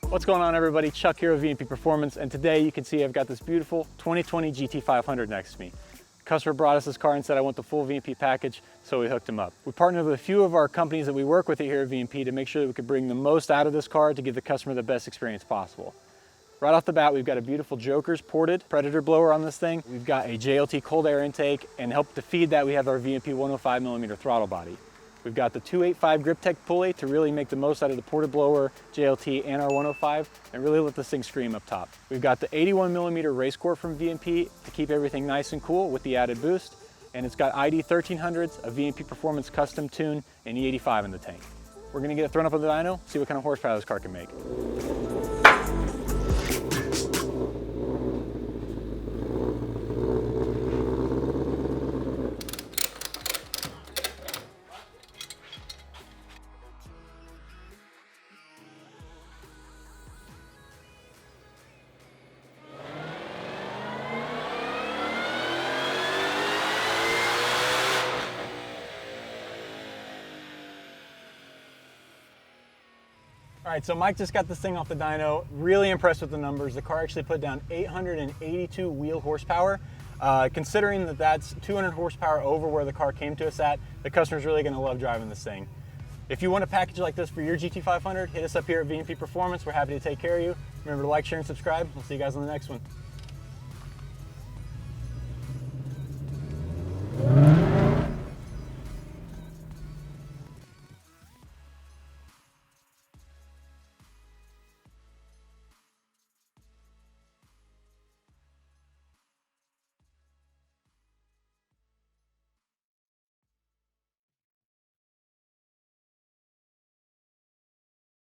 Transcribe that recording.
What's going on, everybody? Chuck here with VMP Performance, and today you can see I've got this beautiful 2020 GT500 next to me. The customer brought us this car and said I want the full VMP package, so we hooked him up. We partnered with a few of our companies that we work with here at VMP to make sure that we could bring the most out of this car to give the customer the best experience possible. Right off the bat, we've got a beautiful Jokerz Ported Predator blower on this thing. We've got a JLT Cold air intake, and help to feed that we have our VMP 105mm throttle body. We've got the 285 Griptec pulley to really make the most out of the ported blower, JLT, and our 105, and really let this thing scream up top. We've got the 81mm race core from VMP to keep everything nice and cool with the added boost, and it's got ID 1300s, a VMP Performance custom tune, and E85 in the tank. We're gonna get it thrown up on the dyno, see what kind of horsepower this car can make. All right, so Mike just got this thing off the dyno. Really impressed with the numbers. The car actually put down 882 wheel horsepower. Considering that that's 200 horsepower over where the car came to us at, the customer's really gonna love driving this thing. If you want a package like this for your GT500, hit us up here at VMP Performance. We're happy to take care of you. Remember to like, share, and subscribe. We'll see you guys on the next one.